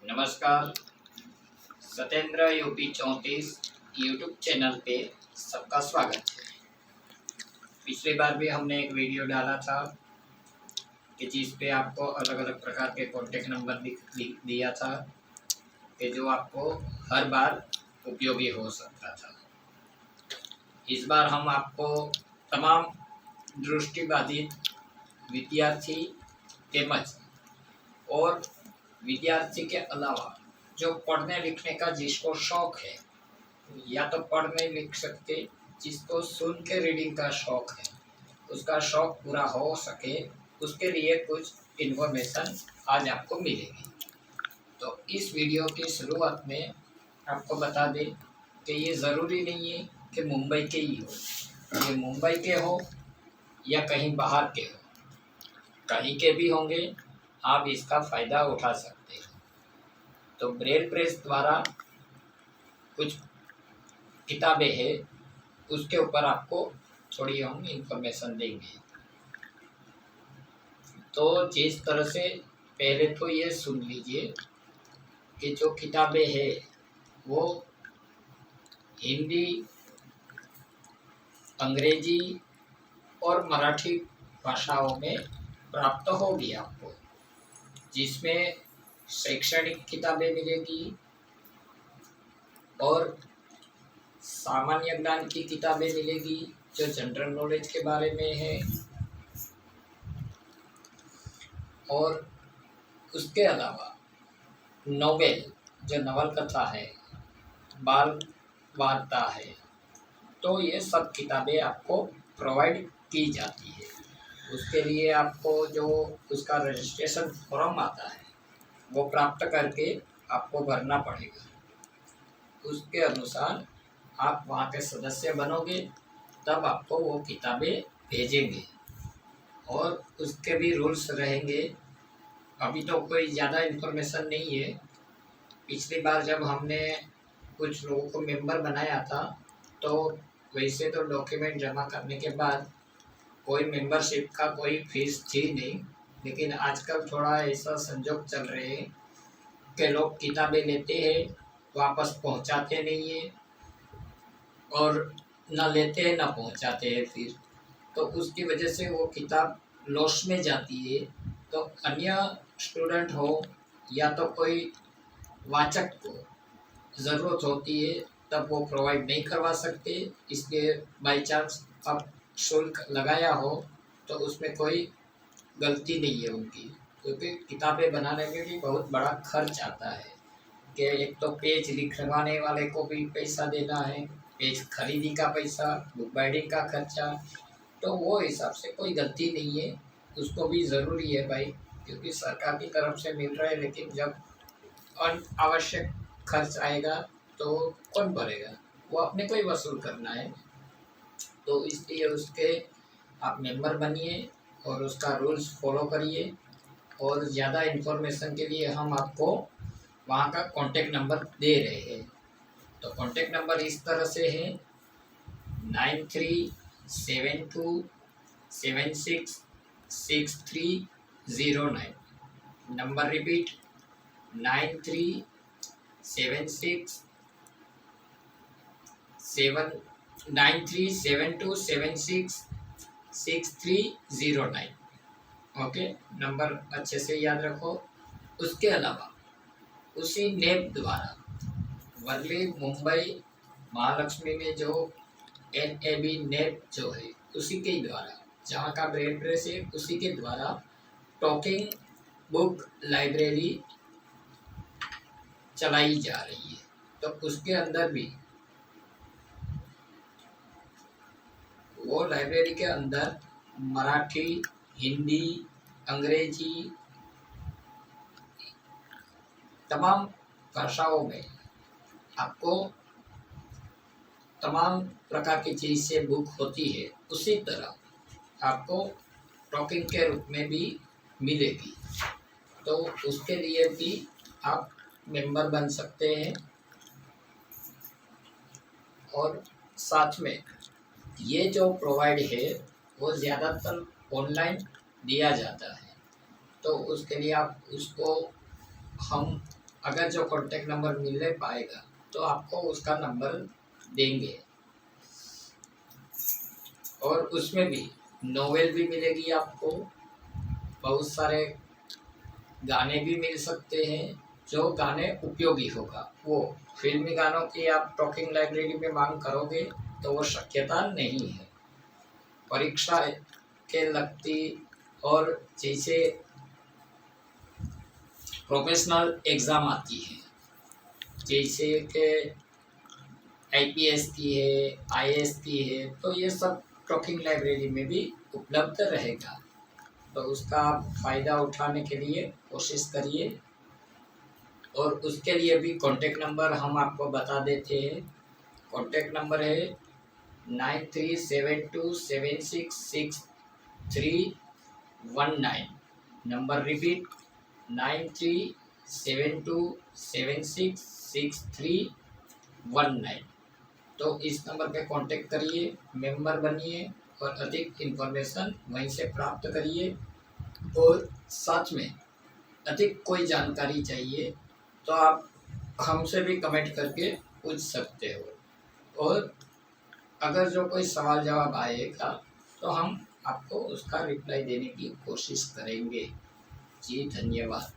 नमस्कार। Satyendra UP 34 YouTube channel पे सबका स्वागत है। पिछली बार भी हमने एक वीडियो डाला था कि जिस पे आपको अलग अलग प्रकार के कॉन्टेक्ट नंबर दिया था कि जो आपको हर बार उपयोगी हो सकता था। इस बार हम आपको तमाम दृष्टिबाधित विद्यार्थी एवं और विद्यार्थी के अलावा जो पढ़ने लिखने का जिसको शौक है, या तो पढ़ नहीं लिख सकते, जिसको सुन के रीडिंग का शौक है, उसका शौक पूरा हो सके, उसके लिए कुछ इन्फॉर्मेशन आज आपको मिलेगी। तो इस वीडियो की शुरुआत में आपको बता दें कि ये ज़रूरी नहीं है कि मुंबई के ही हो, ये मुंबई के हो या कहीं बाहर के हो, कहीं के भी होंगे, आप इसका फ़ायदा उठा सकते हैं। तो ब्रेल प्रेस द्वारा कुछ किताबें हैं, उसके ऊपर आपको थोड़ी हम इंफॉर्मेशन देंगे। तो जिस तरह से पहले तो ये सुन लीजिए कि जो किताबें हैं वो हिंदी, अंग्रेजी और मराठी भाषाओं में प्राप्त होगी आपको, जिसमें शैक्षणिक किताबें मिलेगी और सामान्य ज्ञान की किताबें मिलेगी जो जनरल नॉलेज के बारे में है, और उसके अलावा नोवेल जो नवल कथा है, बाल वार्ता है, तो ये सब किताबें आपको प्रोवाइड की जाती है। उसके लिए आपको जो उसका रजिस्ट्रेशन फॉर्म आता है वो प्राप्त करके आपको भरना पड़ेगा। उसके अनुसार आप वहाँ के सदस्य बनोगे, तब आपको वो किताबें भेजेंगे और उसके भी रूल्स रहेंगे। अभी तो कोई ज़्यादा इन्फॉर्मेशन नहीं है। पिछली बार जब हमने कुछ लोगों को मेंबर बनाया था तो वैसे तो डॉक्यूमेंट जमा करने के बाद कोई मेंबरशिप का कोई फीस थी नहीं, लेकिन आजकल थोड़ा ऐसा संजोग चल रहे हैं कि लोग किताबें लेते हैं, वापस पहुंचाते नहीं है, और न लेते हैं न पहुंचाते हैं फिर, तो उसकी वजह से वो किताब लॉस में जाती है। तो अन्य स्टूडेंट हो या तो कोई वाचक को ज़रूरत होती है तब वो प्रोवाइड नहीं करवा सकते, इसलिए बाई चांस अब शुल्क लगाया हो तो उसमें कोई गलती नहीं है उनकी, क्योंकि किताबें बनाने में भी बहुत बड़ा खर्च आता है कि एक तो पेज लिखवाने वाले को भी पैसा देना है, पेज खरीदी का पैसा, बुक बाइंडिंग का खर्चा, तो वो हिसाब से कोई गलती नहीं है, उसको भी ज़रूरी है भाई, क्योंकि सरकार की तरफ से मिल रहा है। लेकिन जब अनावश्यक खर्च आएगा तो कौन भरेगा, वो अपने को ही वसूल करना है। तो इसलिए उसके आप मेंबर बनिए और उसका रूल्स फॉलो करिए। और ज़्यादा इन्फॉर्मेशन के लिए हम आपको वहाँ का कॉन्टेक्ट नंबर दे रहे हैं। तो कॉन्टेक्ट नंबर इस तरह से है 9372766309। Number repeat 9372766309। ओके, नंबर अच्छे से याद रखो। उसके अलावा उसी नेप द्वारा वर्ली मुंबई महालक्ष्मी में जो NAB नेप जो है उसी के द्वारा, जहाँ का ब्रेल प्रेस है उसी के द्वारा टॉकिंग बुक लाइब्रेरी चलाई जा रही है। तो उसके अंदर भी वो लाइब्रेरी के अंदर मराठी, हिंदी, अंग्रेजी तमाम भाषाओं में आपको तमाम प्रकार की चीज़ से बुक होती है, उसी तरह आपको टॉकिंग के रूप में भी मिलेगी। तो उसके लिए भी आप मेंबर बन सकते हैं। और साथ में ये जो प्रोवाइड है वो ज़्यादातर ऑनलाइन दिया जाता है, तो उसके लिए आप उसको हम अगर जो कॉन्टेक्ट नंबर मिल नहीं पाएगा तो आपको उसका नंबर देंगे। और उसमें भी नोवेल भी मिलेगी आपको, बहुत सारे गाने भी मिल सकते हैं जो गाने उपयोगी होगा। वो फिल्मी गानों की आप टॉकिंग लाइब्रेरी में मांग करोगे तो वो शक्यता नहीं है। परीक्षा के लगती और जैसे प्रोफेशनल एग्ज़ाम आती है, जैसे कि आईपीएस की है, आईएएस की है, तो ये सब टॉकिंग लाइब्रेरी में भी उपलब्ध रहेगा। तो उसका आप फ़ायदा उठाने के लिए कोशिश करिए। और उसके लिए भी कॉन्टेक्ट नंबर हम आपको बता देते हैं। कॉन्टेक्ट नंबर है 9372766319। Number repeat 9372766319। तो इस नंबर पे कांटेक्ट करिए, मेंबर बनिए और अधिक इन्फॉर्मेशन वहीं से प्राप्त करिए। और साथ में अधिक कोई जानकारी चाहिए तो आप हमसे भी कमेंट करके पूछ सकते हो। और अगर जो कोई सवाल जवाब आएगा तो हम आपको उसका रिप्लाई देने की कोशिश करेंगे। जी धन्यवाद।